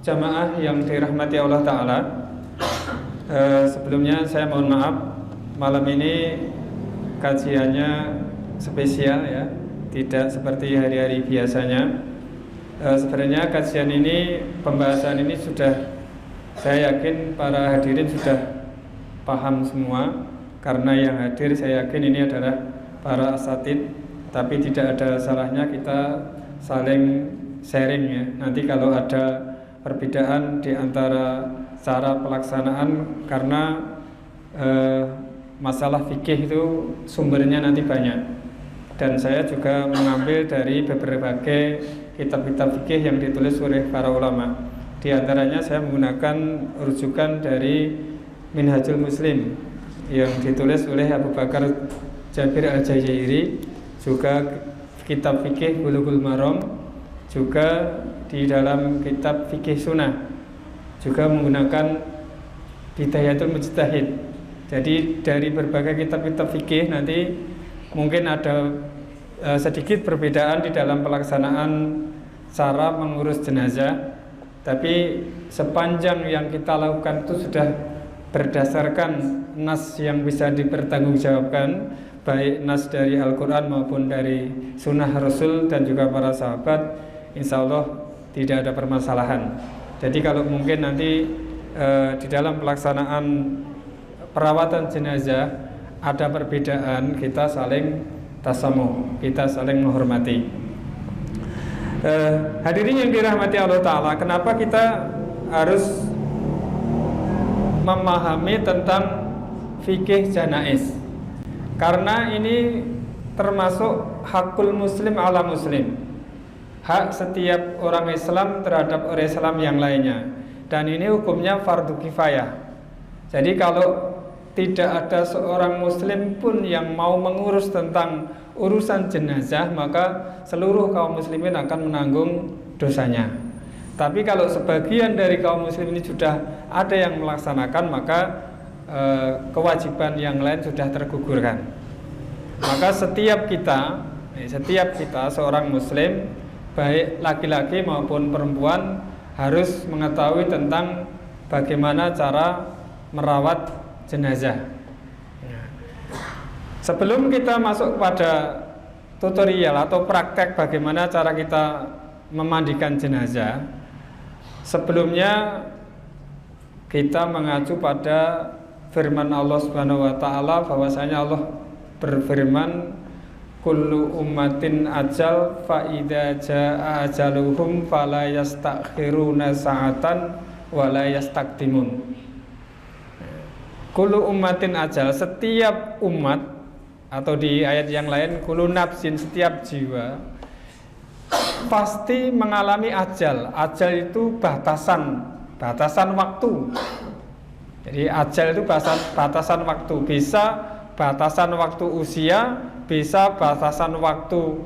jamaah yang dirahmati Allah Ta'ala. Sebelumnya saya mohon maaf, malam ini kajiannya spesial ya, tidak seperti hari-hari biasanya. Sebenarnya kajian ini, pembahasan ini sudah, saya yakin para hadirin sudah paham semua, karena yang hadir saya yakin ini adalah para asatid, tapi tidak ada salahnya kita saling sharing ya. Nanti kalau ada perbedaan di antara cara pelaksanaan, karena masalah fikih itu sumbernya nanti banyak, dan saya juga mengambil dari berbagai kitab-kitab fikih yang ditulis oleh para ulama. Di antaranya saya menggunakan rujukan dari Minhajul Muslim yang ditulis oleh Abu Bakar Jabir Al-Jazairi, juga kitab fikih Bulughul Maram, juga di dalam kitab fikih sunnah, juga menggunakan Bidayatul Mujtahid. Jadi dari berbagai kitab-kitab fikih nanti mungkin ada sedikit perbedaan di dalam pelaksanaan cara mengurus jenazah, tapi sepanjang yang kita lakukan itu sudah berdasarkan nas yang bisa dipertanggungjawabkan, baik nas dari Al-Quran maupun dari sunnah Rasul dan juga para sahabat, insya Allah tidak ada permasalahan. Jadi kalau mungkin nanti di dalam pelaksanaan perawatan jenazah ada perbedaan, kita saling tasamuh, kita saling menghormati. Hadirin yang dirahmati Allah Ta'ala, kenapa kita harus memahami tentang fikih janaiz? Karena ini termasuk hakul muslim ala muslim, hak setiap orang Islam terhadap orang Islam yang lainnya, dan ini hukumnya fardu kifayah. Jadi kalau tidak ada seorang muslim pun yang mau mengurus tentang urusan jenazah, maka seluruh kaum muslimin akan menanggung dosanya. Tapi kalau sebagian dari kaum muslim ini sudah ada yang melaksanakan, maka kewajiban yang lain sudah tergugurkan. Maka setiap kita seorang muslim, baik laki-laki maupun perempuan, harus mengetahui tentang bagaimana cara merawat jenazah. Sebelum kita masuk pada tutorial atau praktek bagaimana cara kita memandikan jenazah, sebelumnya kita mengacu pada firman Allah Subhanahu wa taala, bahwasanya Allah berfirman, kullu ummatin ajal fa idza jaa ajaluhum fala yastakhiruna sa'atan wa la yastaqdimun. Kullu ummatin ajal, setiap umat, atau di ayat yang lain kullu nafsin, setiap jiwa pasti mengalami ajal. Ajal itu batasan waktu. Jadi ajal itu batasan waktu, bisa batasan waktu usia, bisa batasan waktu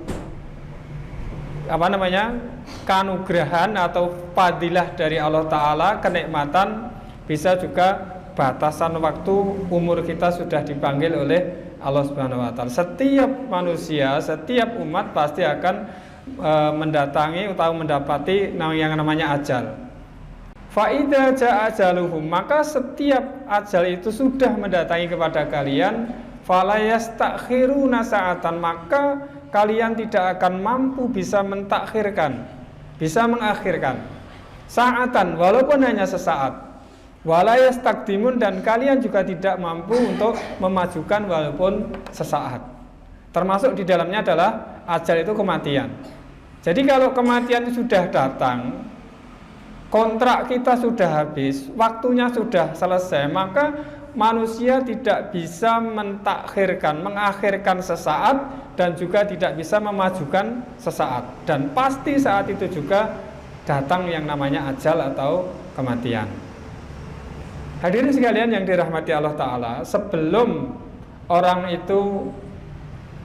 kanugrahan atau fadilah dari Allah Ta'ala, kenikmatan, bisa juga batasan waktu umur kita sudah dipanggil oleh Allah Subhanahu wa taala. Setiap manusia, setiap umat pasti akan mendatangi atau mendapati yang namanya ajal. Fa idza jaa ajaluhum, maka setiap ajal itu sudah mendatangi kepada kalian, fala yastakhiruna sa'atan, maka kalian tidak akan mampu bisa mentakhirkan, bisa mengakhirkan sa'atan, walaupun hanya sesaat. Wala yastaqdimun, dan kalian juga tidak mampu untuk memajukan walaupun sesaat. Termasuk di dalamnya adalah ajal itu kematian. Jadi kalau kematian itu sudah datang, kontrak kita sudah habis, waktunya sudah selesai, maka manusia tidak bisa mentakhirkan, mengakhirkan sesaat, dan juga tidak bisa memajukan sesaat. Dan pasti saat itu juga datang yang namanya ajal atau kematian. Hadirin sekalian yang dirahmati Allah Ta'ala, sebelum orang itu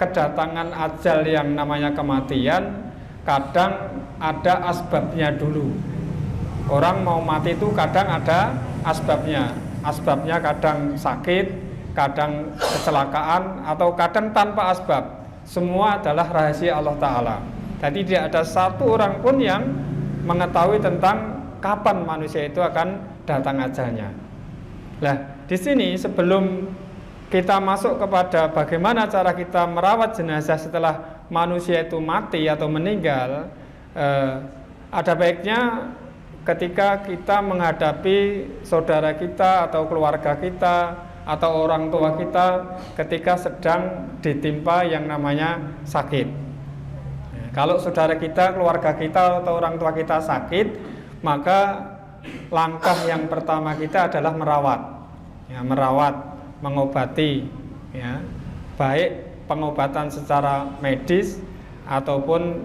kedatangan ajal yang namanya kematian, kadang ada asbabnya dulu. Orang mau mati itu kadang ada asbabnya. Asbabnya kadang sakit, kadang kecelakaan, atau kadang tanpa asbab. Semua adalah rahasia Allah Ta'ala. Jadi tidak ada satu orang pun yang mengetahui tentang kapan manusia itu akan datang ajalnya. Nah, di sini sebelum kita masuk kepada bagaimana cara kita merawat jenazah setelah manusia itu mati atau meninggal, ada baiknya ketika kita menghadapi saudara kita atau keluarga kita atau orang tua kita ketika sedang ditimpa yang namanya sakit. Kalau saudara kita, keluarga kita atau orang tua kita sakit, maka langkah yang pertama kita adalah merawat, mengobati, ya, baik pengobatan secara medis ataupun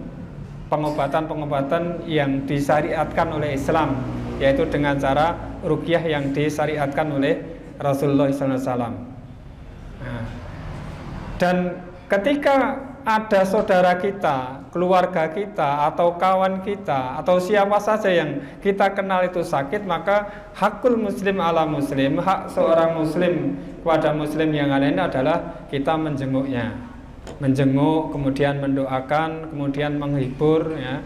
pengobatan yang disyariatkan oleh Islam, yaitu dengan cara ruqyah yang disyariatkan oleh Rasulullah SAW. Nah, dan ketika ada saudara kita, keluarga kita, atau kawan kita, atau siapa saja yang kita kenal itu sakit, maka hakul muslim ala muslim, hak seorang muslim kepada muslim yang lain adalah kita menjenguknya. Menjenguk, kemudian mendoakan, kemudian menghibur, ya.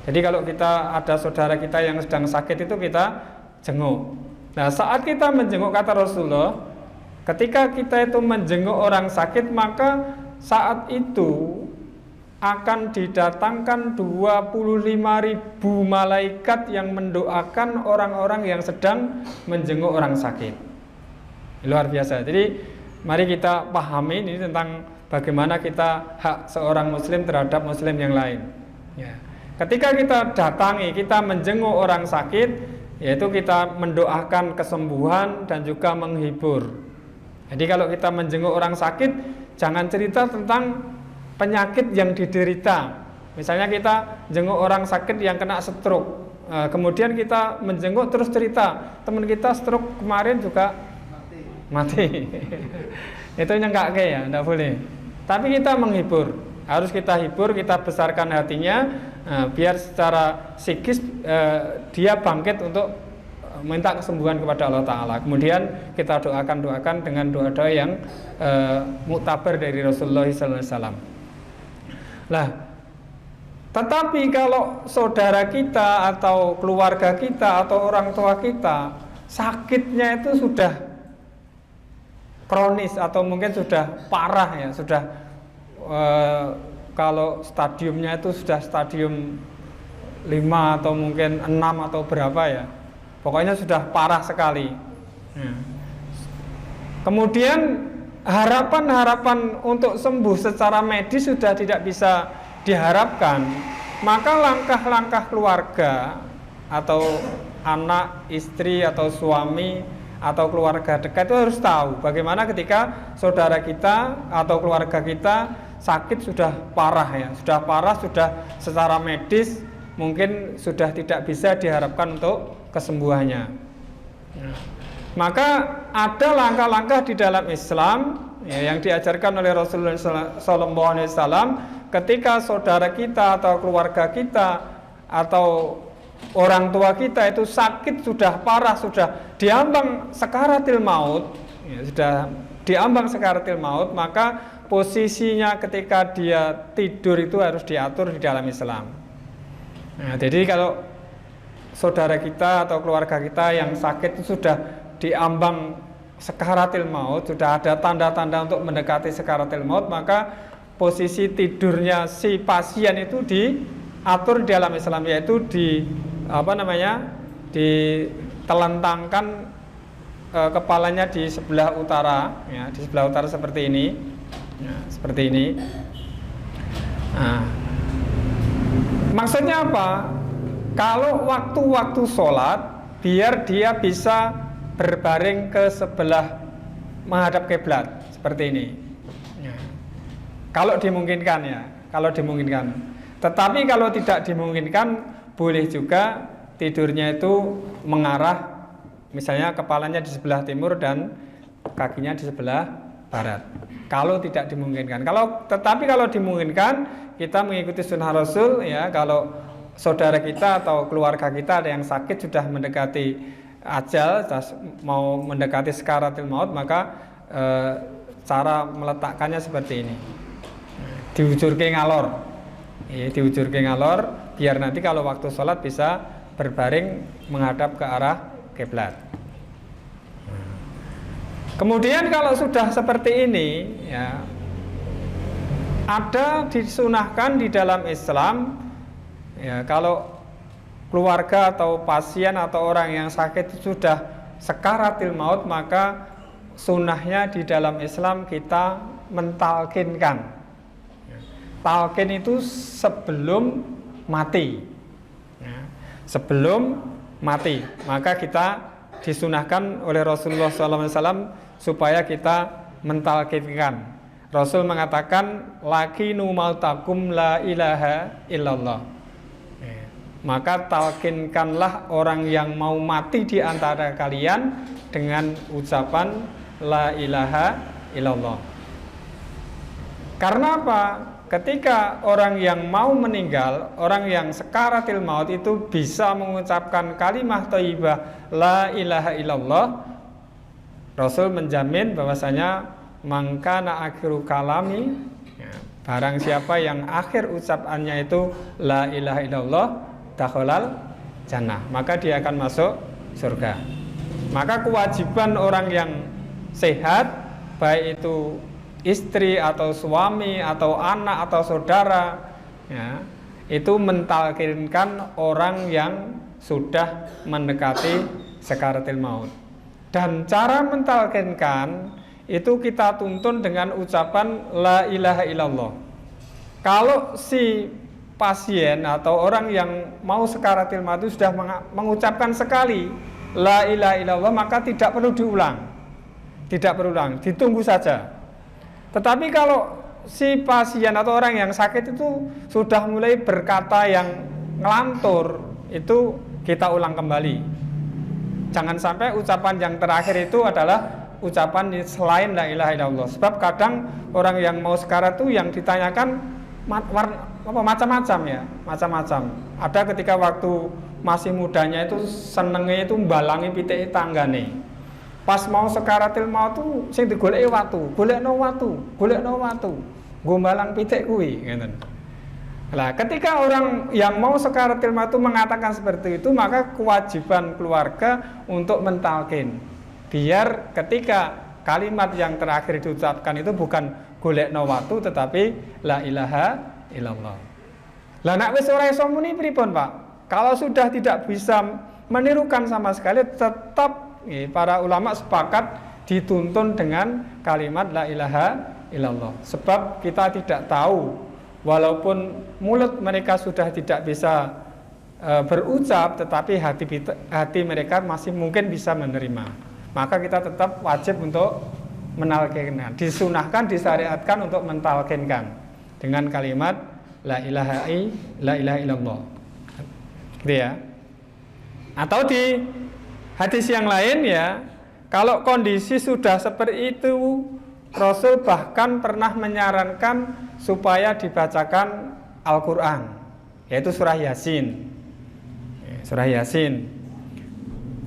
Jadi kalau kita ada saudara kita yang sedang sakit itu kita jenguk. Nah, saat kita menjenguk, kata Rasulullah, ketika kita itu menjenguk orang sakit, maka saat itu akan didatangkan 25.000 malaikat yang mendoakan orang-orang yang sedang menjenguk orang sakit. Luar biasa. Jadi mari kita pahami ini tentang bagaimana kita hak seorang muslim terhadap muslim yang lain, ya. Ketika kita datangi, kita menjenguk orang sakit, yaitu kita mendoakan kesembuhan dan juga menghibur. Jadi kalau kita menjenguk orang sakit, jangan cerita tentang penyakit yang diderita. Misalnya kita jenguk orang sakit yang kena stroke, kemudian kita menjenguk terus cerita teman kita stroke kemarin juga mati. Itu nyenggak ya, enggak boleh. Tapi kita menghibur, harus kita hibur, kita besarkan hatinya, biar secara psikis dia bangkit untuk minta kesembuhan kepada Allah Ta'ala. Kemudian kita doakan dengan doa-doa yang muktabar dari Rasulullah SAW. Nah, tetapi kalau saudara kita atau keluarga kita atau orang tua kita sakitnya itu sudah kronis atau mungkin sudah parah, ya, sudah kalau stadiumnya itu sudah stadium 5 atau mungkin 6 atau berapa, ya, pokoknya sudah parah sekali, ya. Kemudian harapan untuk sembuh secara medis sudah tidak bisa diharapkan, maka langkah-langkah keluarga atau anak, istri atau suami atau keluarga dekat itu harus tahu bagaimana ketika saudara kita atau keluarga kita sakit sudah parah, ya, sudah secara medis mungkin sudah tidak bisa diharapkan untuk kesembuhannya. Maka ada langkah-langkah di dalam Islam, ya, yang diajarkan oleh Rasulullah SAW ketika saudara kita atau keluarga kita atau orang tua kita itu sakit sudah parah, sudah diambang sakaratil maut, ya, sudah diambang sakaratil maut, maka posisinya ketika dia tidur itu harus diatur di dalam Islam. Nah, jadi kalau saudara kita atau keluarga kita yang sakit itu sudah diambang sakaratil maut, sudah ada tanda-tanda untuk mendekati sakaratil maut, maka posisi tidurnya si pasien itu diatur di dalam Islam, yaitu ditelentangkan kepalanya di sebelah utara, ya, di sebelah utara seperti ini, ya, seperti ini. Nah, maksudnya apa? Kalau waktu-waktu sholat, biar dia bisa berbaring ke sebelah menghadap kiblat seperti ini, ya. Kalau dimungkinkan, ya, kalau dimungkinkan. Tetapi kalau tidak dimungkinkan, boleh juga tidurnya itu mengarah, misalnya kepalanya di sebelah timur dan kakinya di sebelah barat. Kalau tidak dimungkinkan, tetapi kalau dimungkinkan, kita mengikuti sunnah Rasul, ya. Kalau saudara kita atau keluarga kita ada yang sakit sudah mendekati ajal, mau mendekati sakaratil maut, maka cara meletakkannya seperti ini, diujurke ngalor, ya, diujurke ngalor, biar nanti kalau waktu sholat bisa berbaring menghadap ke arah kiblat. Kemudian kalau sudah seperti ini, ya, ada disunahkan di dalam Islam, ya, kalau keluarga atau pasien atau orang yang sakit itu sudah sekaratil maut, maka sunnahnya di dalam Islam kita mentalkinkan. Talkin itu sebelum mati, ya, sebelum mati, maka kita disunahkan oleh Rasulullah SAW supaya kita mentalkinkan. Rasul mengatakan, lakinu mautakum la ilaha illallah. Maka talkinkanlah orang yang mau mati di antara kalian dengan ucapan la ilaha illallah. Karena apa? Ketika orang yang mau meninggal, orang yang sekaratil maut itu bisa mengucapkan kalimah thayyibah la ilaha illallah, Rasul menjamin bahwasanya mangkana akhiru kalami, ya, barang siapa yang akhir ucapannya itu la ilaha illallah dakhalal jannah, maka dia akan masuk surga. Maka kewajiban orang yang sehat, baik itu istri atau suami atau anak atau saudara, ya, itu mentalkinkan orang yang sudah mendekati sekaratil maut. Dan cara mentalkinkan itu kita tuntun dengan ucapan la ilaha illallah. Kalau si pasien atau orang yang mau sekaratil maut itu sudah mengucapkan sekali la ilaha illallah, maka tidak perlu diulang. Tidak perlu ulang, ditunggu saja. Tetapi kalau si pasien atau orang yang sakit itu sudah mulai berkata yang ngelantur, itu kita ulang kembali. Jangan sampai ucapan yang terakhir itu adalah ucapan selain la ilaha illallah. Sebab kadang orang yang mau sekarat itu yang ditanyakan macam-macam, ya, macam-macam. Ada ketika waktu masih mudanya itu senengnya itu mbalangi pitik tanggane. Pas mau sekaratil maut tuh sing digoleki watu, golekno watu, nggo mbalang pitik kuwi, ngeten. Nah, ketika orang yang mau sekaratil maut itu mengatakan seperti itu, maka kewajiban keluarga untuk mentalkin. Biar ketika kalimat yang terakhir diucapkan itu bukan golekno watu tetapi la ilaha illallah. Lah nek wis ora iso muni pripun, Pak? Kalau sudah tidak bisa menirukan sama sekali, tetap para ulama sepakat dituntun dengan kalimat la ilaha illallah. Sebab kita tidak tahu, walaupun mulut mereka sudah tidak bisa berucap, tetapi hati mereka masih mungkin bisa menerima. Maka kita tetap wajib untuk menalkinkan. Disunahkan, disyariatkan untuk mentalkinkan dengan kalimat la ilaha illallah. Gitu ya. Atau di hadis yang lain, ya, kalau kondisi sudah seperti itu, Rasul bahkan pernah menyarankan supaya dibacakan Al-Quran, yaitu surah Yasin. Surah Yasin.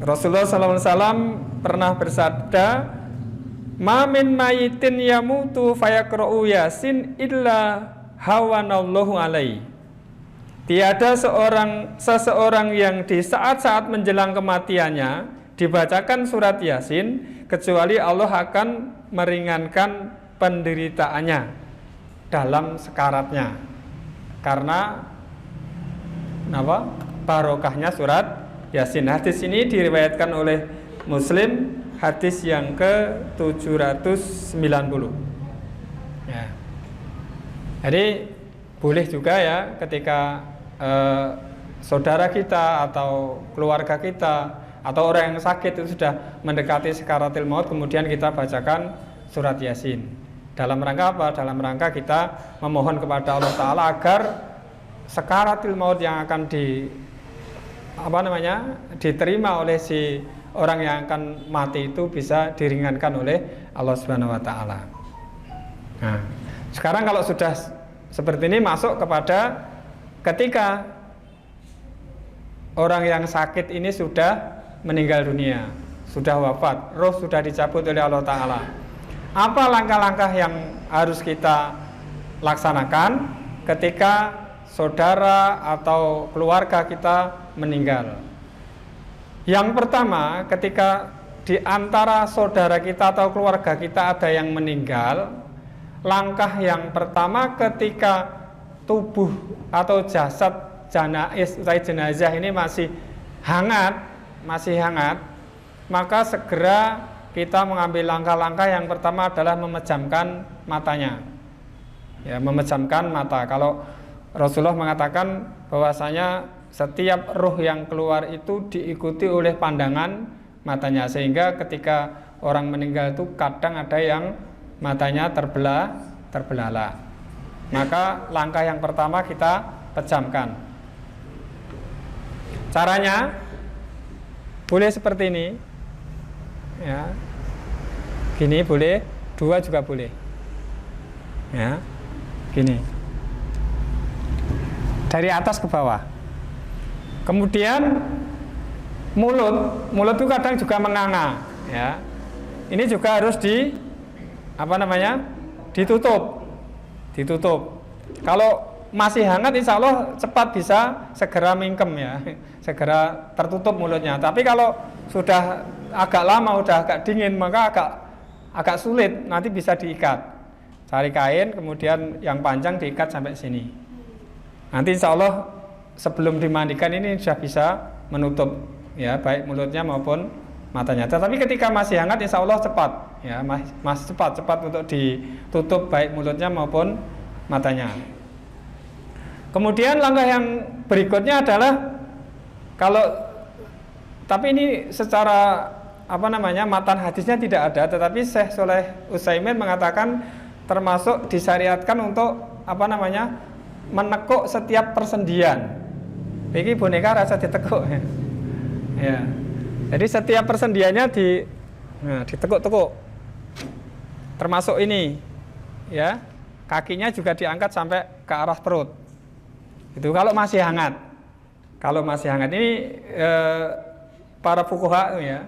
Rasulullah SAW pernah bersabda, "Ma min mayitin yamutu fayaqra'u Yasin illa hawanallahu alaihi." Tiada seseorang yang di saat-saat menjelang kematiannya dibacakan surat Yasin kecuali Allah akan meringankan penderitaannya dalam sekaratnya. Karena barokahnya surat Yasin. Hadis ini diriwayatkan oleh Muslim, hadis yang ke-790. Ya. Jadi boleh juga, ya, ketika saudara kita atau keluarga kita atau orang yang sakit itu sudah mendekati sekaratil maut, kemudian kita bacakan surat Yasin. Dalam rangka apa? Dalam rangka kita memohon kepada Allah Ta'ala agar sekaratil maut yang akan diterima oleh si orang yang akan mati itu bisa diringankan oleh Allah Subhanahu wa Ta'ala. Nah, sekarang kalau sudah seperti ini, masuk kepada ketika orang yang sakit ini sudah meninggal dunia, sudah wafat, roh sudah dicabut oleh Allah Ta'ala. Apa langkah-langkah yang harus kita laksanakan ketika saudara atau keluarga kita meninggal. Yang pertama, ketika di antara saudara kita atau keluarga kita ada yang meninggal, langkah yang pertama ketika tubuh atau jasad jenazah ini masih hangat, maka segera kita mengambil langkah-langkah. Yang pertama adalah memejamkan matanya. Ya, memejamkan mata. Kalau Rasulullah mengatakan bahwasanya setiap ruh yang keluar itu diikuti oleh pandangan matanya, sehingga ketika orang meninggal itu kadang ada yang matanya terbelalak. Maka langkah yang pertama kita pejamkan. Caranya boleh seperti ini, ya, gini boleh, dua juga boleh, ya, gini, dari atas ke bawah. Kemudian mulut itu kadang juga menganga, ya. Ini juga harus ditutup. Kalau masih hangat, insya Allah cepat bisa segera mingkem, ya, segera tertutup mulutnya. Tapi kalau sudah agak lama, udah agak dingin, maka agak sulit, nanti bisa diikat. Cari kain, kemudian yang panjang diikat sampai sini. Nanti insya Allah sebelum dimandikan ini sudah bisa menutup, ya, baik mulutnya maupun matanya. Tetapi ketika masih hangat, insya Allah cepat, ya, masih cepat untuk ditutup baik mulutnya maupun matanya. Kemudian langkah yang berikutnya adalah, tapi ini secara matan hadisnya tidak ada, tetapi Syekh Shalih Utsaimin mengatakan termasuk disyariatkan untuk menekuk setiap persendian. Ini boneka rasa ditekuk, ya. Jadi setiap persendiannya ditekuk-tekuk. Termasuk ini, ya, kakinya juga diangkat sampai ke arah perut. Itu kalau masih hangat. Kalau masih hangat ini para fuqaha, ya,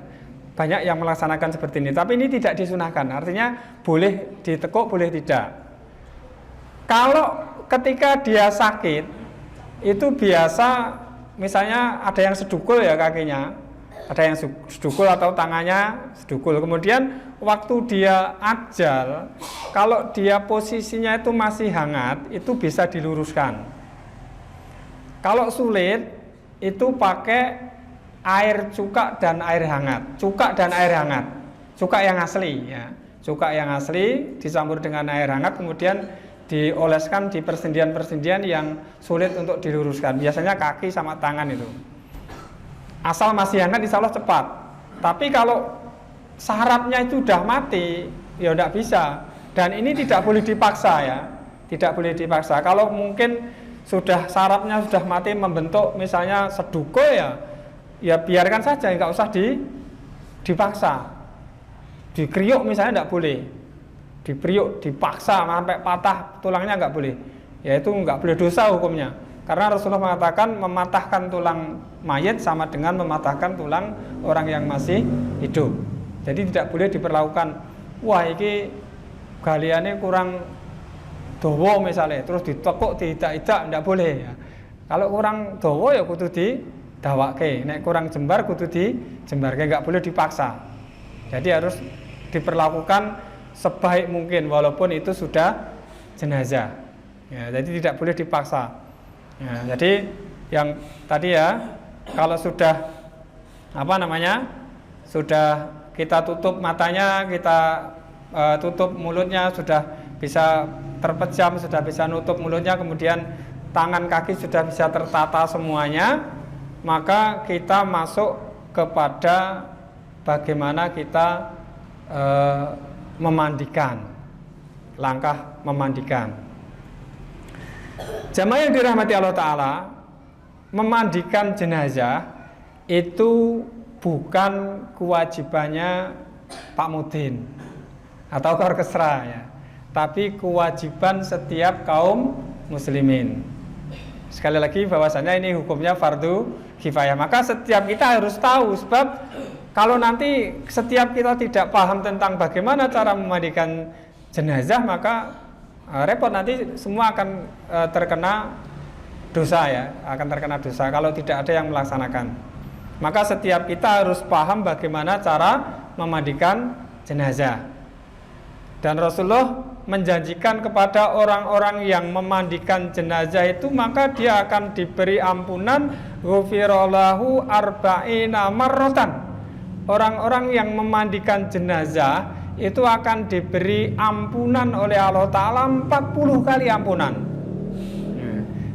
banyak yang melaksanakan seperti ini. Tapi ini tidak disunahkan. Artinya boleh ditekuk, boleh tidak. Kalau ketika dia sakit, itu biasa misalnya ada yang sedukul, ya, kakinya, ada yang sedukul atau tangannya sedukul. Kemudian waktu dia ajal, kalau dia posisinya itu masih hangat, itu bisa diluruskan. Kalau sulit, itu pakai air cuka dan air hangat. Cuka dan air hangat, cuka yang asli, ya, cuka yang asli dicampur dengan air hangat, kemudian dioleskan di persendian-persendian yang sulit untuk diluruskan. Biasanya kaki sama tangan itu. Asal masih hangat, insya Allah cepat. Tapi kalau sarafnya itu sudah mati, ya tidak bisa. Dan ini tidak boleh dipaksa, ya, tidak boleh dipaksa. Kalau mungkin sarafnya sudah mati membentuk misalnya sedukul, ya biarkan saja, nggak usah dipaksa. Dikriuk misalnya tidak boleh. Diperiuk, dipaksa sampai patah tulangnya nggak boleh. Ya itu nggak boleh, dosa hukumnya. Karena Rasulullah mengatakan mematahkan tulang mayat sama dengan mematahkan tulang orang yang masih hidup. Jadi tidak boleh diperlakukan, wah ini galiannya kurang dawa misalnya, terus ditekuk, tidak boleh, ya. Kalau kurang dawa, ya kudu didawake, nek kurang jembar kudu dijembarke, nggak boleh dipaksa. Jadi harus diperlakukan sebaik mungkin walaupun itu sudah jenazah, ya, jadi tidak boleh dipaksa, ya. Jadi yang tadi, ya, kalau sudah sudah kita tutup matanya, kita tutup mulutnya, sudah bisa terpejam, sudah bisa nutup mulutnya, kemudian tangan kaki sudah bisa tertata semuanya, maka kita masuk kepada bagaimana kita memandikan, langkah memandikan. Jamaah yang dirahmati Allah Ta'ala, memandikan jenazah itu bukan kewajibannya Pak Mudin atau orkestra, ya, tapi kewajiban setiap kaum muslimin. Sekali lagi bahwasanya ini hukumnya fardu kifayah. Maka setiap kita harus tahu, sebab kalau nanti setiap kita tidak paham tentang bagaimana cara memandikan jenazah, maka repot, nanti semua akan terkena dosa ya, akan terkena dosa kalau tidak ada yang melaksanakan. Maka setiap kita harus paham bagaimana cara memandikan jenazah. Dan Rasulullah menjanjikan kepada orang-orang yang memandikan jenazah itu, maka dia akan diberi ampunan ghufirallahu arba'ina marratan. Orang-orang yang memandikan jenazah itu akan diberi ampunan oleh Allah Ta'ala 40 kali ampunan.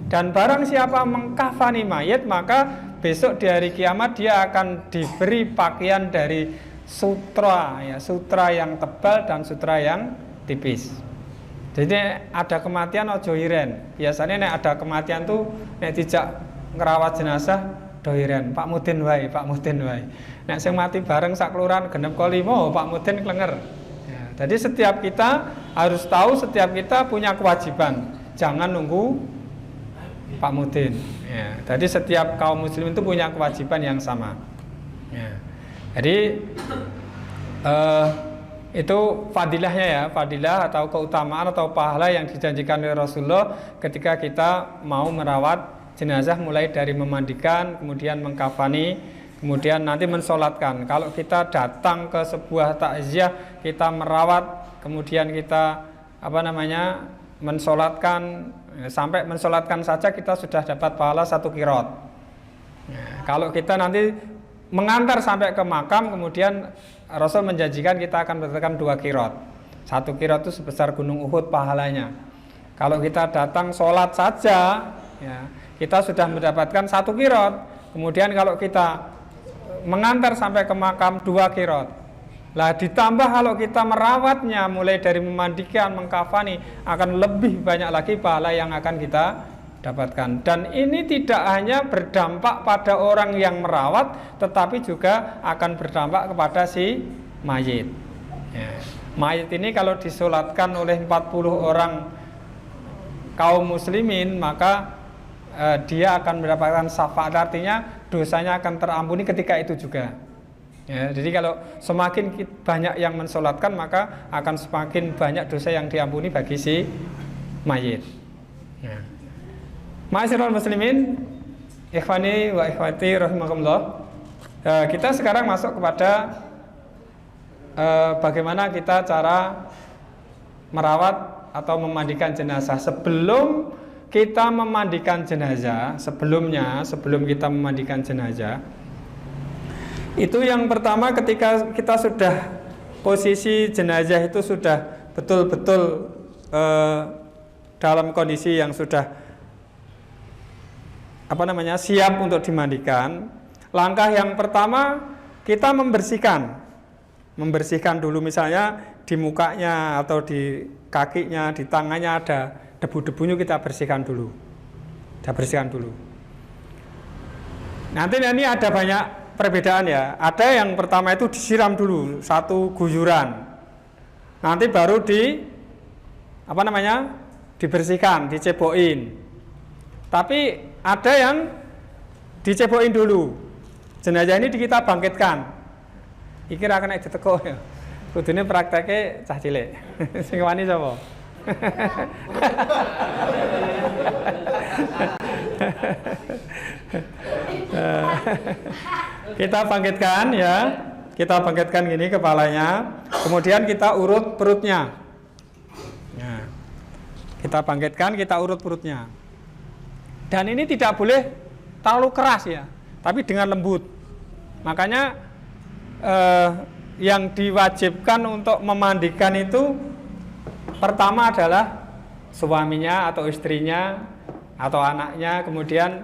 Dan barang siapa mengkafani mayit, maka besok di hari kiamat dia akan diberi pakaian dari sutra, ya, sutra yang tebal dan sutra yang tipis. Jadi ada kematian ojo iren. Biasanya nek ada kematian tuh nek dijak ngerawat jenazah doiren, Pak Mudin wae, Pak Mudin wae. Nek sing mati bareng sak kelurahan genep ko 5, Pak Mudin klenger. Ya, jadi setiap kita harus tahu, setiap kita punya kewajiban. Jangan nunggu Pak Mudin. Ya, jadi setiap kaum muslim itu punya kewajiban yang sama. Ya. Jadi itu fadilahnya ya, fadilah atau keutamaan atau pahala yang dijanjikan oleh Rasulullah ketika kita mau merawat jenazah, mulai dari memandikan, kemudian mengkafani, kemudian nanti mensolatkan. Kalau kita datang ke sebuah takziah, kita merawat, kemudian kita mensolatkan, sampai mensolatkan saja kita sudah dapat pahala 1 qiraat. Kalau kita nanti mengantar sampai ke makam, kemudian Rasul menjanjikan kita akan mendapatkan 2 qiraat. 1 qiraat itu sebesar gunung Uhud pahalanya. Kalau kita datang sholat saja, ya, kita sudah mendapatkan 1 qiraat. Kemudian kalau kita mengantar sampai ke makam 2 qiraat. Lah ditambah kalau kita merawatnya, mulai dari memandikan, mengkafani, akan lebih banyak lagi pahala yang akan kita dapatkan. Dan ini tidak hanya berdampak pada orang yang merawat, tetapi juga akan berdampak kepada si mayit. Ya. Mayit ini kalau disolatkan oleh 40 orang kaum muslimin, maka dia akan mendapatkan syafaat, artinya dosanya akan terampuni ketika itu juga. Ya, jadi kalau semakin banyak yang mensolatkan, maka akan semakin banyak dosa yang diampuni bagi si mayit. Ya. Ma'asyiral muslimin, ikhwani wa ikhwati rahimakumullah. Kita sekarang masuk kepada bagaimana kita cara merawat atau memandikan jenazah. Sebelum kita memandikan jenazah, sebelum kita memandikan jenazah, itu yang pertama, ketika kita sudah posisi jenazah itu sudah betul-betul dalam kondisi yang sudah siap untuk dimandikan. Langkah yang pertama, kita membersihkan dulu, misalnya di mukanya atau di kakinya, di tangannya ada debu-debunya, kita bersihkan dulu. Nanti ini ada banyak perbedaan ya. Ada yang pertama itu disiram dulu 1 guyuran. Nanti baru dibersihkan, dicebokin. Tapi ada yang dicebokin dulu. Jenazah ini kita bangkitkan. Iki ra kena ditekuk ya. Kudune prakteke cah cilik. Sing wani sapa? Kita bangkitkan ya. Kita bangkitkan gini kepalanya. Kemudian kita urut perutnya. Ya. Kita bangkitkan, kita urut perutnya. Dan ini tidak boleh terlalu keras ya, tapi dengan lembut. Makanya yang diwajibkan untuk memandikan itu pertama adalah suaminya atau istrinya atau anaknya, kemudian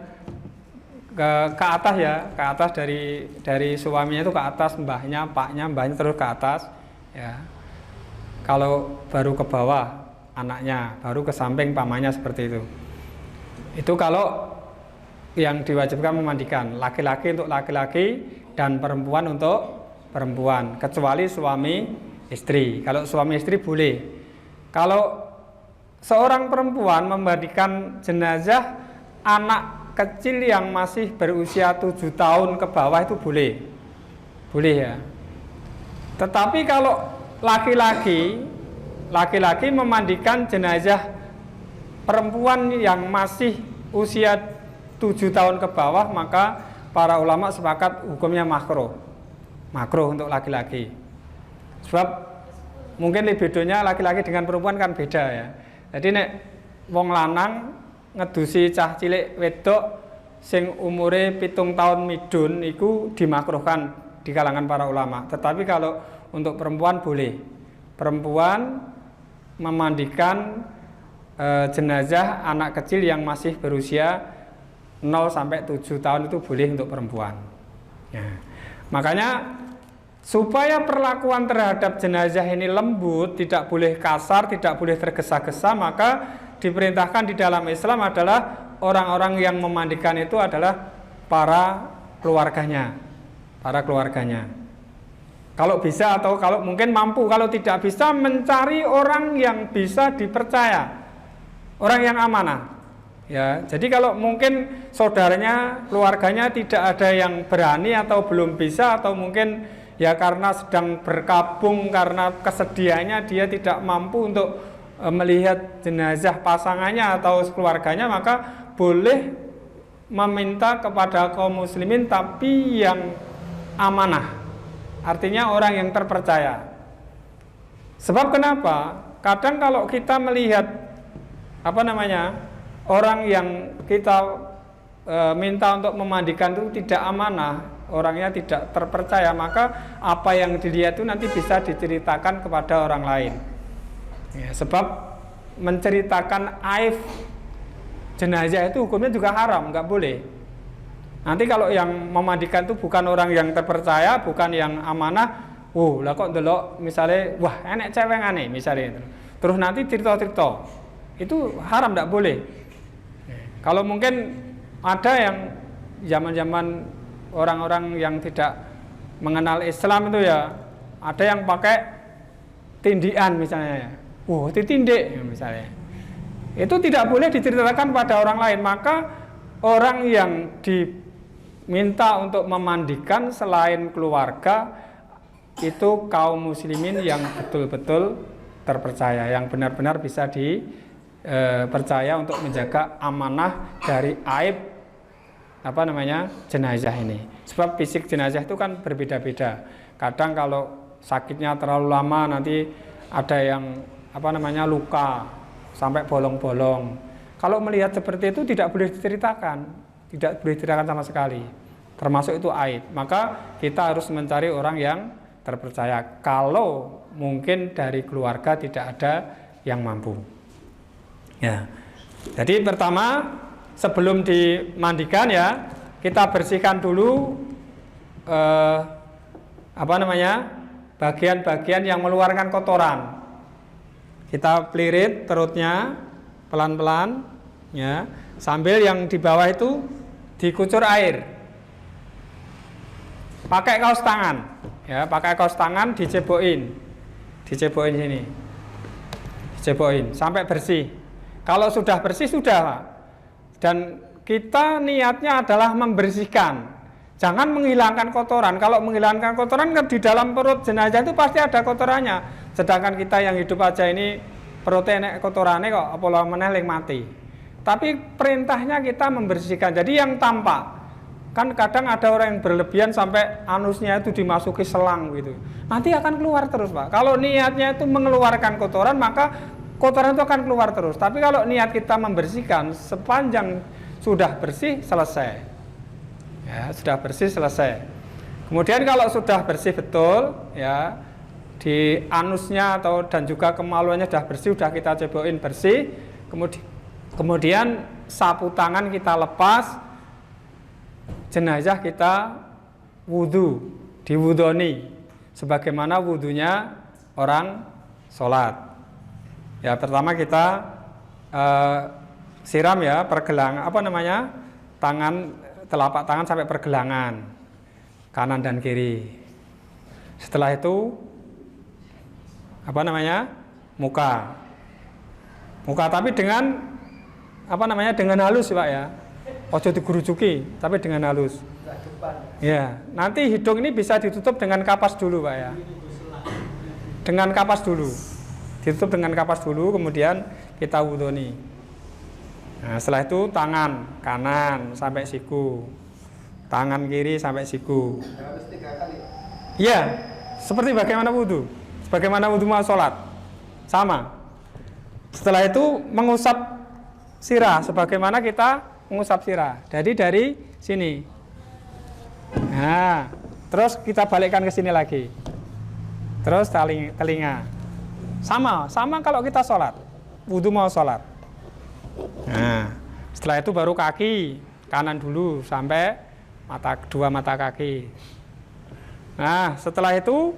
ke atas ya, ke atas dari suaminya itu ke atas, mbahnya terus ke atas ya. Kalau baru ke bawah anaknya, baru ke samping pamannya, seperti itu. Itu kalau yang diwajibkan memandikan, laki-laki untuk laki-laki dan perempuan untuk perempuan, kecuali suami istri. Kalau suami istri boleh. Kalau seorang perempuan memandikan jenazah anak kecil yang masih berusia 7 tahun ke bawah itu boleh. Boleh ya. Tetapi kalau laki-laki memandikan jenazah perempuan yang masih usia 7 tahun ke bawah maka para ulama sepakat hukumnya makruh untuk laki-laki. Sebab mungkin libidonya laki-laki dengan perempuan kan beda ya. Jadi nek wong lanang ngedusi cah cilik wedok sing umure 7 tahun midun iku dimakruhkan di kalangan para ulama. Tetapi kalau untuk perempuan boleh. Perempuan memandikan jenazah anak kecil yang masih berusia 0 sampai 7 tahun itu boleh untuk perempuan. Ya. Makanya supaya perlakuan terhadap jenazah ini lembut, tidak boleh kasar, tidak boleh tergesa-gesa, maka diperintahkan di dalam Islam adalah orang-orang yang memandikan itu adalah para keluarganya. Kalau bisa atau kalau mungkin mampu, kalau tidak bisa mencari orang yang bisa dipercaya, orang yang amanah. Ya, jadi kalau mungkin saudaranya, keluarganya tidak ada yang berani atau belum bisa atau mungkin ya karena sedang berkabung karena kesediaannya dia tidak mampu untuk melihat jenazah pasangannya atau keluarganya, maka boleh meminta kepada kaum muslimin tapi yang amanah. Artinya orang yang terpercaya. Sebab kenapa? Kadang kalau kita melihat orang yang kita minta untuk memandikan itu tidak amanah, orangnya tidak terpercaya, maka apa yang dilihat itu nanti bisa diceritakan kepada orang lain. Ya, sebab menceritakan aib jenazah itu hukumnya juga haram, nggak boleh. Nanti kalau yang memandikan itu bukan orang yang terpercaya, bukan yang amanah, lah kok delok misalnya, wah enek cewek aneh misalnya itu. Terus nanti cerita-cerita, itu haram, nggak boleh. Kalau mungkin ada yang zaman-zaman orang-orang yang tidak mengenal Islam itu ya, ada yang pakai tindian misalnya, ditindik misalnya. Itu tidak boleh diceritakan pada orang lain, maka orang yang diminta untuk memandikan selain keluarga itu kaum muslimin yang betul-betul terpercaya, yang benar-benar bisa dipercaya untuk menjaga amanah dari aib jenazah ini. Sebab fisik jenazah itu kan berbeda-beda. Kadang kalau sakitnya terlalu lama nanti ada yang luka sampai bolong-bolong. Kalau melihat seperti itu tidak boleh diceritakan sama sekali. Termasuk itu aib. Maka kita harus mencari orang yang terpercaya. Kalau mungkin dari keluarga tidak ada yang mampu. Ya. Jadi pertama sebelum dimandikan ya, kita bersihkan dulu bagian-bagian yang mengeluarkan kotoran. Kita pelirit perutnya pelan-pelan ya, sambil yang di bawah itu dikucur air. Pakai kaos tangan ya, dicebokin sini. Dicebokin sampai bersih. Kalau sudah bersih sudah. Dan kita niatnya adalah membersihkan. Jangan menghilangkan kotoran. Kalau menghilangkan kotoran kan di dalam perut jenazah itu pasti ada kotorannya. Sedangkan kita yang hidup aja ini perutnya kotorannya kok apalagi meneh mati. Tapi perintahnya kita membersihkan. Jadi yang tampak. Kan kadang ada orang yang berlebihan sampai anusnya itu dimasuki selang gitu. Nanti akan keluar terus, Pak. Kalau niatnya itu mengeluarkan kotoran, maka kotoran itu akan keluar terus. Tapi kalau niat kita membersihkan, sepanjang sudah bersih selesai. Ya, sudah bersih selesai. Kemudian kalau sudah bersih betul, ya di anusnya dan juga kemaluannya sudah bersih, sudah kita cebokin bersih. Kemudian sapu tangan kita lepas, jenazah kita diwudoni, sebagaimana wudunya orang sholat. Ya pertama kita siram ya pergelangan telapak tangan sampai pergelangan kanan dan kiri. Setelah itu muka tapi dengan dengan halus Pak ya. Ojo digurujuki tapi dengan halus. Ya, nanti hidung ini bisa ditutup dengan kapas dulu Pak ya. Dengan kapas dulu. Ditutup dengan kapas dulu, kemudian kita wudoni. Nah, setelah itu tangan kanan sampai siku, tangan kiri sampai siku. Harus 3 kali. Iya, seperti bagaimana wudhu, sebagaimana wudhu mau sholat, sama. Setelah itu mengusap sirah, sebagaimana kita mengusap sirah. Jadi dari sini. Nah, terus kita balikkan ke sini lagi. Terus telinga. Sama kalau kita sholat, wudhu mau sholat. Nah, setelah itu baru kaki kanan dulu sampai dua mata kaki. Nah, setelah itu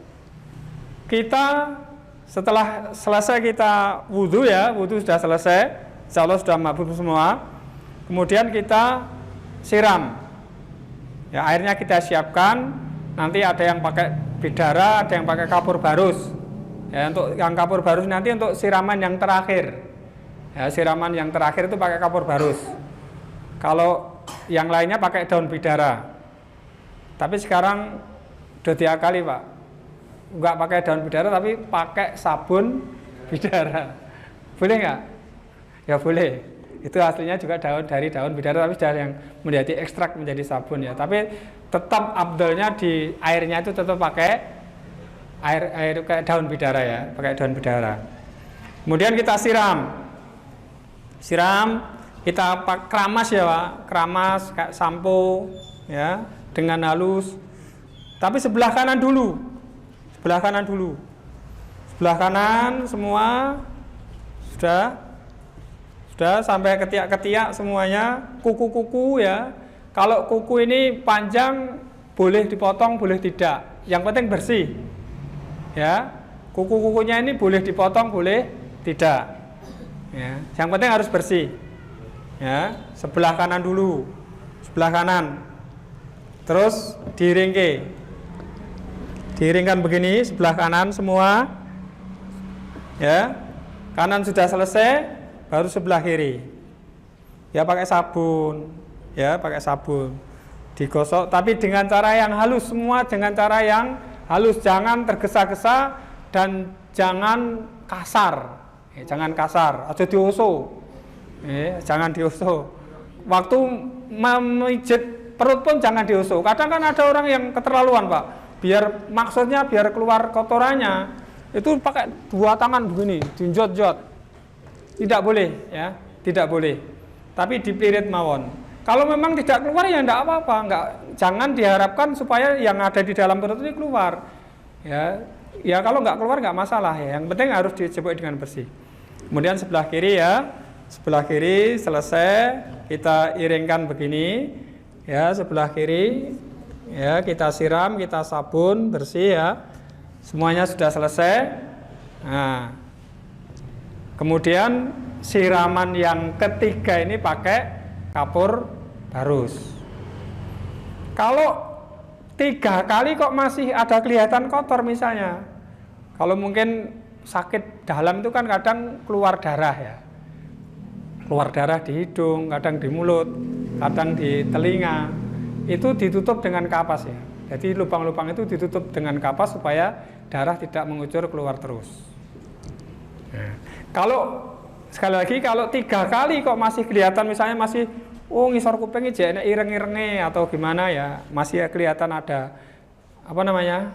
kita setelah selesai kita wudhu ya, wudhu sudah selesai, insya Allah sudah mabuk semua. Kemudian kita siram. Ya, airnya kita siapkan. Nanti ada yang pakai bidara, ada yang pakai kapur barus. Ya, untuk yang kapur barus nanti untuk siraman yang terakhir. Ya, siraman yang terakhir itu pakai kapur barus. Kalau yang lainnya pakai daun bidara. Tapi sekarang udah diakali Pak, nggak pakai daun bidara tapi pakai sabun bidara. Boleh nggak? Ya boleh. Itu aslinya juga dari daun bidara tapi sudah yang menjadi ekstrak menjadi sabun ya. Tapi tetap abdolnya di airnya itu tetap pakai air kayak daun bidara ya, pakai daun bidara. Kemudian kita siram, kita pakai keramas ya Pak, keramas kayak sampo ya dengan halus. Tapi sebelah kanan dulu, sebelah kanan semua sudah sampai ketiak-ketiak semuanya, kuku-kuku ya. Kalau kuku ini panjang boleh dipotong, boleh tidak. Yang penting bersih. Ya. Kuku-kukunya ini boleh dipotong, boleh tidak. Ya, yang penting harus bersih. Ya, sebelah kanan dulu. Sebelah kanan. Terus diiringkan begini sebelah kanan semua. Ya. Kanan sudah selesai, baru sebelah kiri. Ya pakai sabun, ya pakai sabun. Digosok tapi dengan cara yang halus, semua dengan cara yang halus, jangan tergesa-gesa dan jangan kasar. Jangan kasar, atau diusuk. Jangan diusuk. Waktu memijit perut pun jangan diusuk. Kadang kan ada orang yang keterlaluan Pak. Maksudnya biar keluar kotorannya, itu pakai 2 tangan begini, dijot-jot. Tidak boleh ya, tidak boleh. Tapi dipelirit mawon. Kalau memang tidak keluar ya enggak apa-apa, jangan diharapkan supaya yang ada di dalam perut ini keluar. Ya kalau nggak keluar nggak masalah ya. Yang penting harus dijepuk dengan bersih. Kemudian sebelah kiri ya, sebelah kiri selesai kita iringkan begini ya, sebelah kiri ya kita siram, kita sabun bersih ya. Semuanya sudah selesai. Nah, kemudian siraman yang ketiga ini pakai kapur barus. Kalau 3 kali kok masih ada kelihatan kotor misalnya, kalau mungkin sakit dalam itu kan kadang keluar darah ya, keluar darah di hidung, kadang di mulut, kadang di telinga, itu ditutup dengan kapas ya. Jadi lubang-lubang itu ditutup dengan kapas supaya darah tidak mengucur keluar terus. Nah, kalau sekali lagi kalau 3 kali kok masih kelihatan misalnya masih ngisor kuping ini ireng-irenge atau gimana ya, masih kelihatan ada apa namanya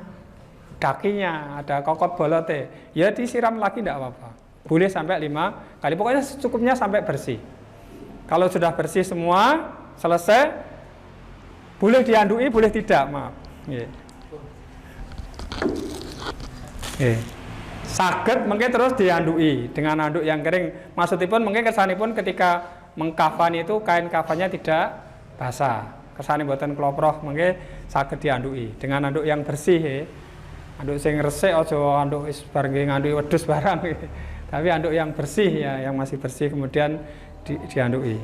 dakinya, ada kokot bolote, ya disiram lagi tidak apa-apa. Boleh sampai 5 kali, pokoknya secukupnya sampai bersih. Kalau sudah bersih semua selesai, boleh diandui, boleh tidak, maaf. Saged mungkin terus diandui dengan anduk yang kering. Maksudipun mungkin kesanipun ketika mengkafani itu kain kafannya tidak basah, kersane mboten kloproh, mengke saged diandui dengan anduk yang bersih ya. Anduk sing resik aja anduk wis bar nganduki wedhus barang. Tapi anduk yang bersih ya, yang masih bersih kemudian diandui.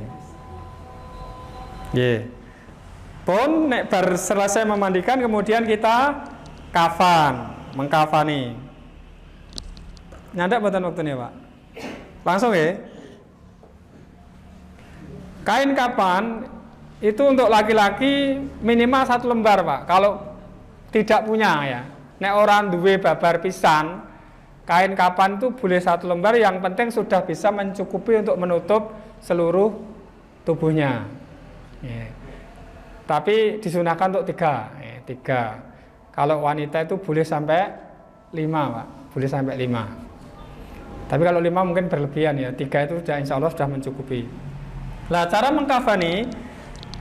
Nggih. Pun nek bar selesai memandikan kemudian kita kafan, mengkafani. Nyandak mboten wektune, Pak? Langsung ya. Kain kafan itu untuk laki-laki minimal 1 lembar Pak. Kalau tidak punya ya, nek orang duwe babar pisan, kain kafan itu boleh 1 lembar. Yang penting sudah bisa mencukupi untuk menutup seluruh tubuhnya. Ya. Tapi disunahkan untuk 3. Ya, 3. Kalau wanita itu boleh sampai 5, Pak. Boleh sampai 5. Tapi kalau 5 mungkin berlebihan ya. 3 itu sudah insya Allah sudah mencukupi. Nah, cara mengkafani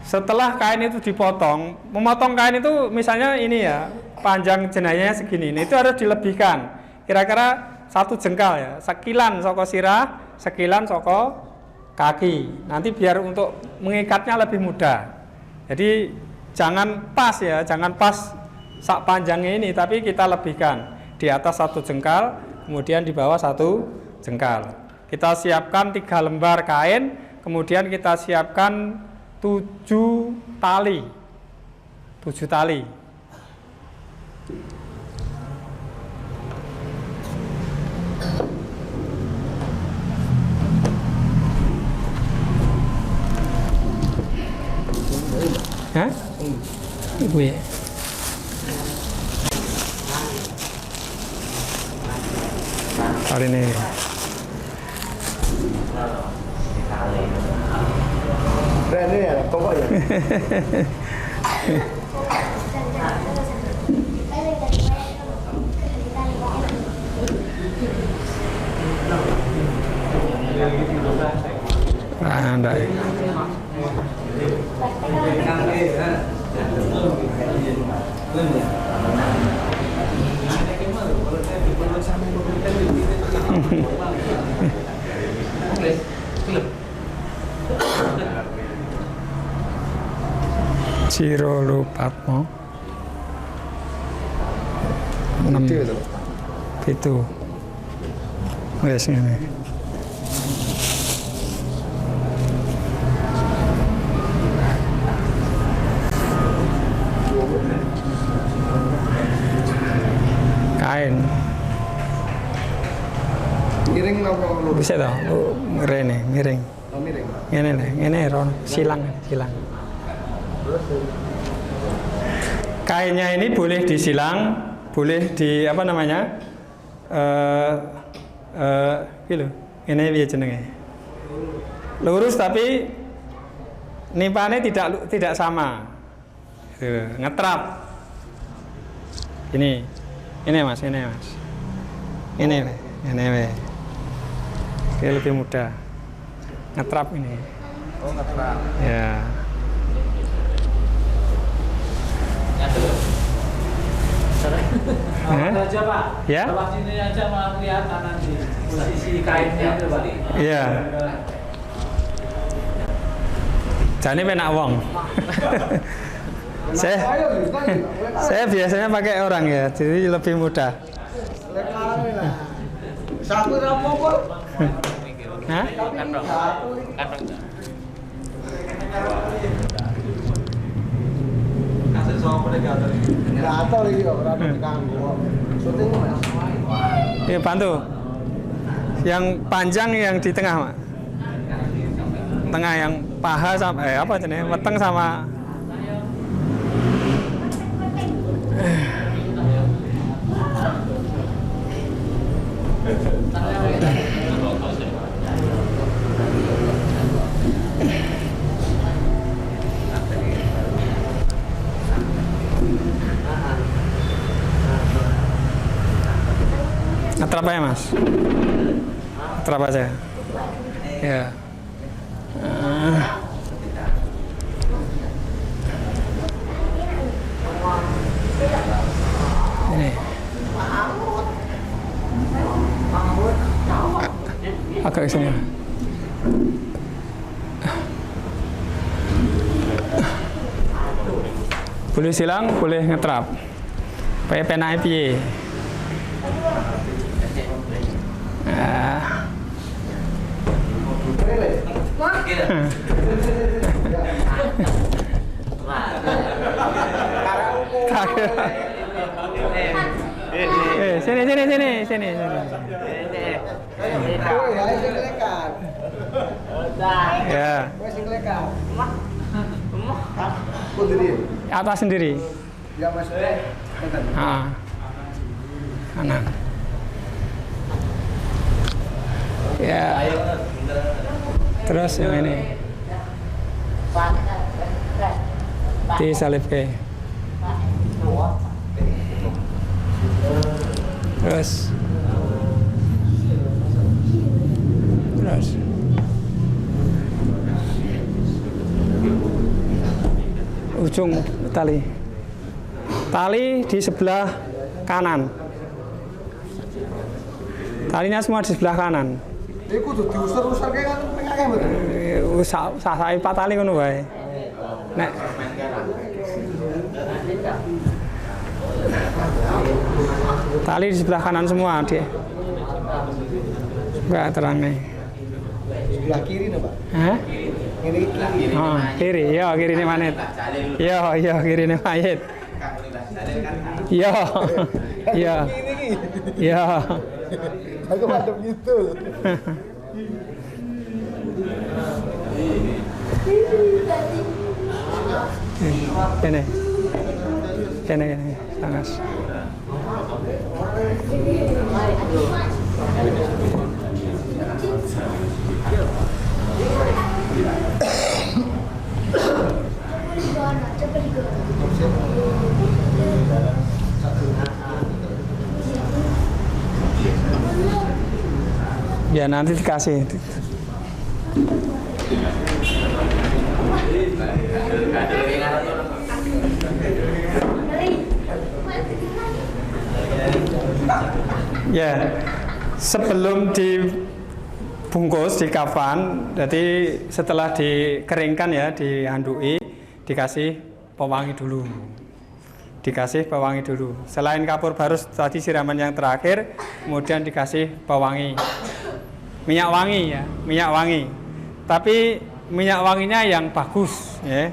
setelah kain itu dipotong, memotong kain itu misalnya ini ya, panjang jenayahnya segini. Nah, itu harus dilebihkan. Kira-kira 1 jengkal ya, sekilan soko sirah, sekilan soko kaki. Nanti biar untuk mengikatnya lebih mudah. Jadi jangan pas ya, jangan pas sak panjangnya ini, tapi kita lebihkan. Di atas 1 jengkal, kemudian di bawah 1 jengkal. Kita siapkan 3 lembar kain, kemudian kita siapkan 7 tali. 7 tali. Hah? Ibu ya. Hari ini. Ini ya, pokok ya. Enggak. Ciro Lupatmo 6 itu wes ngene. Kain Miring napa lurus? bisa toh rene miring Oh, miring. ngene ron silang. Kainnya ini boleh disilang, boleh di apa namanya? Gitu. Ini piye jenenge? Lurus tapi nimpane tidak sama. Ngetrap. Ini Mas. Ini Dia lebih mudah. Ngetrap ini. Oh, ngetrap. Ya. aja Pak. Ya? Lepas sini aja malah kelihatan nanti posisi kainnya itu Pak. Iya. Jane penak wong. Saya biasanya pakai orang ya, jadi lebih mudah. Satu apa? Hah? Gatal iki kok ora diganggu. Syuting Mas. Iya, bantu. Yang panjang yang di tengah, Mak. Tengah yang paha sama apa jenenge? Weteng sama Ngetrap aja Mas. Ngetrap aja. Ya. Ini. Agak ke sini. Boleh silang, boleh ngetrap. Pakai pena piye. Sini. Ya. Atas sendiri. Ya Mas. Kanan. Ya. Terus yang ini. Disalipke. Terus ujung tali di sebelah kanan, talinya semua di sebelah kanan. Ini kudu diusir-usir kayak kan pengen betul. Usah 4 tali ngono wae. Nek tali di sebelah kanan semua dia. Enggak terang nih. Sebelah kiri nih, Pak. Hah? Ini kiri. Oh, kiri. Ya, kiri ini manit. Ya, kiri ini mayit. Ya. Ya. Ya. Aku madep gitu. Kene, sangas. Ya nanti dikasih. Ya, sebelum dibungkus di kafan, jadi setelah dikeringkan ya, dihandui, dikasih pewangi dulu. Dikasih pewangi dulu. Selain kapur barus tadi siraman yang terakhir, kemudian dikasih pewangi. Minyak wangi ya, minyak wangi. Tapi minyak wanginya yang bagus ya.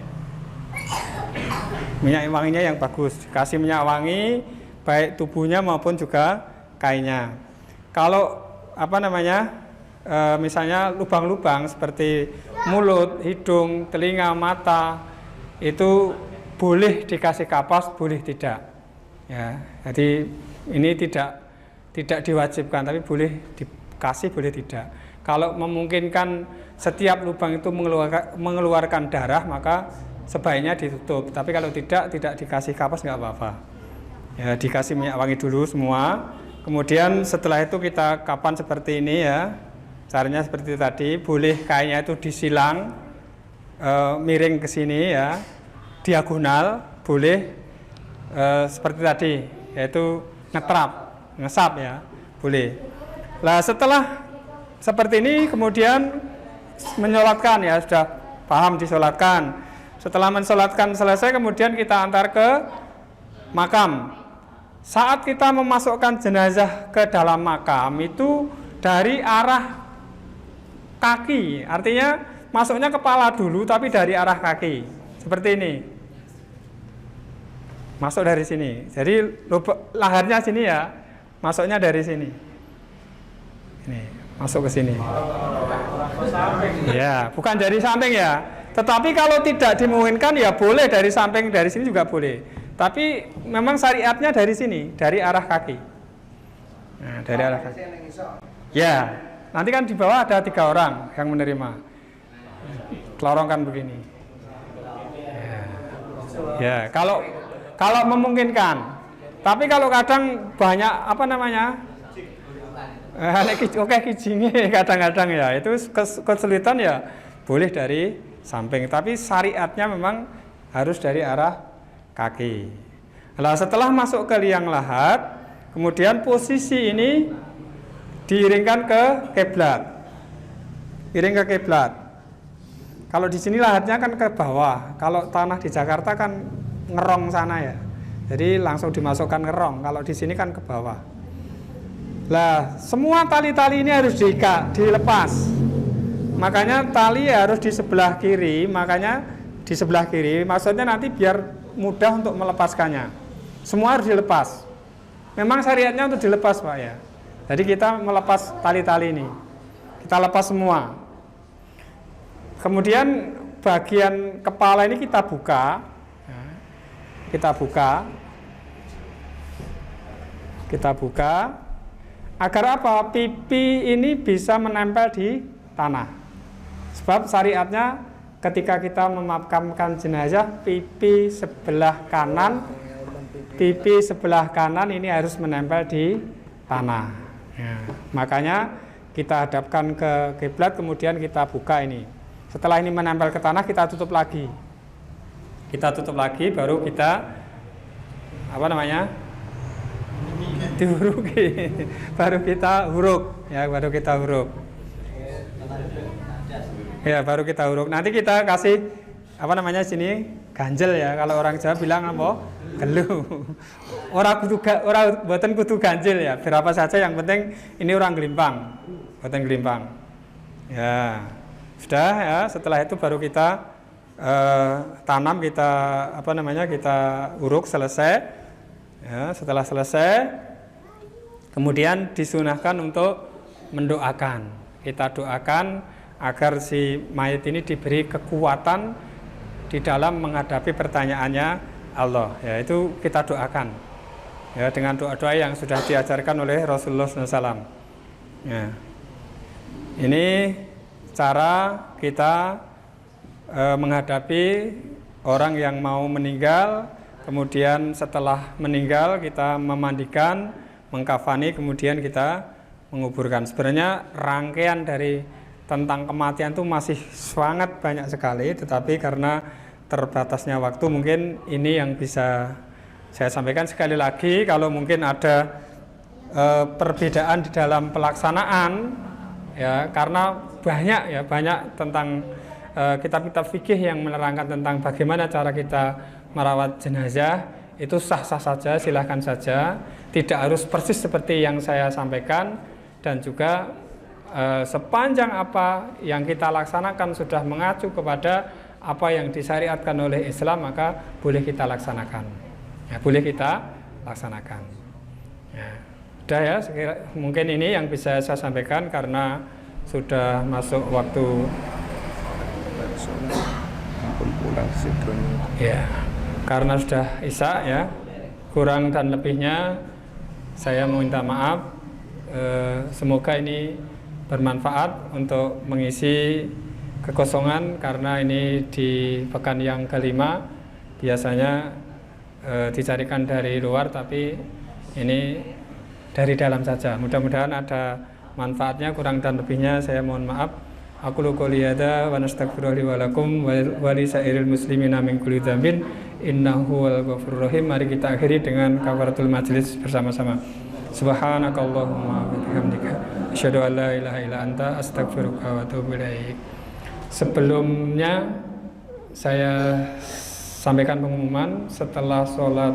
Minyak wanginya yang bagus. Dikasih minyak wangi baik tubuhnya maupun juga kainnya. Kalau misalnya lubang-lubang seperti mulut, hidung, telinga, mata itu boleh dikasih kapas, boleh tidak. Ya, jadi ini tidak diwajibkan, tapi boleh dikasih, boleh tidak. Kalau memungkinkan setiap lubang itu mengeluarkan darah, maka sebaiknya ditutup. Tapi kalau tidak dikasih kapas nggak apa-apa. Ya, dikasih minyak wangi dulu semua. Kemudian setelah itu kita kapan seperti ini ya. Caranya seperti tadi, boleh kainnya itu disilang miring ke sini ya. Diagonal, boleh seperti tadi, yaitu ngesap ya, boleh. Nah, setelah seperti ini kemudian menyolatkan ya, sudah paham disolatkan. Setelah mensolatkan selesai, kemudian kita antar ke makam. Saat kita memasukkan jenazah ke dalam makam itu dari arah kaki, artinya masuknya kepala dulu tapi dari arah kaki, seperti ini. Masuk dari sini, jadi laharnya sini ya, masuknya dari sini. Ini masuk ke sini. Ya, bukan dari samping ya. Tetapi kalau tidak dimungkinkan ya boleh dari samping, dari sini juga boleh. Tapi memang syariatnya dari sini, dari arah kaki. Nah, dari arah kaki. Ya, nanti kan di bawah ada 3 orang yang menerima. Kelorongkan begini. Ya, kalau memungkinkan. Tapi kalau kadang banyak kijinge kadang-kadang ya, itu kesulitan ya boleh dari samping. Tapi syariatnya memang harus dari arah kaki. Nah, setelah masuk ke liang lahat, kemudian posisi ini diiringkan ke kiblat. Iring ke kiblat. Kalau di sini lahatnya kan ke bawah. Kalau tanah di Jakarta kan ngerong sana ya. Jadi langsung dimasukkan ngerong. Kalau di sini kan ke bawah. Lah, semua tali-tali ini harus dilepas. Makanya tali harus di sebelah kiri. Makanya di sebelah kiri. Maksudnya nanti biar mudah untuk melepaskannya. Semua harus dilepas. Memang syariatnya untuk dilepas, Pak ya. Jadi kita melepas tali-tali ini. Kita lepas semua. Kemudian bagian kepala ini kita buka. Kita buka agar apa? Pipi ini bisa menempel di tanah. Sebab syariatnya ketika kita memakamkan jenazah, pipi sebelah kanan ini harus menempel di tanah. Ya, makanya kita hadapkan ke kiblat, kemudian kita buka ini. Setelah ini menempel ke tanah, kita tutup lagi. Baru kita dihuruki. baru kita huruk. Ya, baru kita huruk. Nanti kita kasih sini ganjel ya. Kalau orang Jawa bilang apa? Gelu. Orang buatan kudu ganjil ya. Berapa saja yang penting ini orang gelimpang. Buatan gelimpang. Ya. Sudah ya, setelah itu baru kita tanam, kita kita uruk selesai. Ya, setelah selesai kemudian disunahkan untuk mendoakan. Kita doakan agar si mayit ini diberi kekuatan di dalam menghadapi pertanyaannya Allah. Ya, itu kita doakan. Ya, dengan doa-doa yang sudah diajarkan oleh Rasulullah SAW. Ya. Ini cara kita menghadapi orang yang mau meninggal, kemudian setelah meninggal kita memandikan, mengkafani, kemudian kita menguburkan. Sebenarnya rangkaian dari tentang kematian itu masih sangat banyak sekali, tetapi karena terbatasnya waktu mungkin ini yang bisa saya sampaikan. Sekali lagi, kalau mungkin ada perbedaan di dalam pelaksanaan ya, karena banyak tentang kitab-kitab fikih yang menerangkan tentang bagaimana cara kita merawat jenazah, itu sah-sah saja, silahkan saja, tidak harus persis seperti yang saya sampaikan, dan juga sepanjang apa yang kita laksanakan sudah mengacu kepada apa yang disyariatkan oleh Islam, maka boleh kita laksanakan. Ya, boleh kita laksanakan. Ya. Udah ya, mungkin ini yang bisa saya sampaikan karena sudah masuk waktu pulang ya, karena sudah isya ya, kurang dan lebihnya saya meminta maaf. Semoga ini bermanfaat untuk mengisi kekosongan, karena ini di pekan yang kelima biasanya dicarikan dari luar, tapi ini dari dalam saja. Mudah-mudahan ada manfaatnya. Kurang dan lebihnya saya mohon maaf. Aku qouli hadza wa nastaghfiru li wa lakum wa li sairil muslimina min kulli dzambin innahu wal ghafurur rahim. Mari kita akhiri dengan kafaratul majlis bersama-sama. Subhanakallahumma wa bihamdika asyhadu an la ilaha illa anta astaghfiruka wa atubu ilaik. Sebelumnya saya sampaikan pengumuman, setelah sholat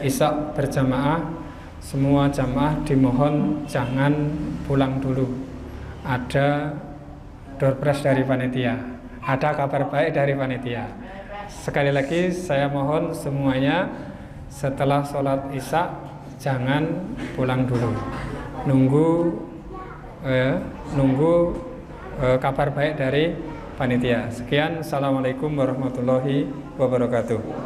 isya berjamaah, semua jamaah dimohon jangan pulang dulu. Ada doorpress dari panitia, ada kabar baik dari panitia. Sekali lagi saya mohon semuanya setelah sholat isya jangan pulang dulu, nunggu kabar baik dari panitia. Sekian, assalamualaikum warahmatullahi wabarakatuh.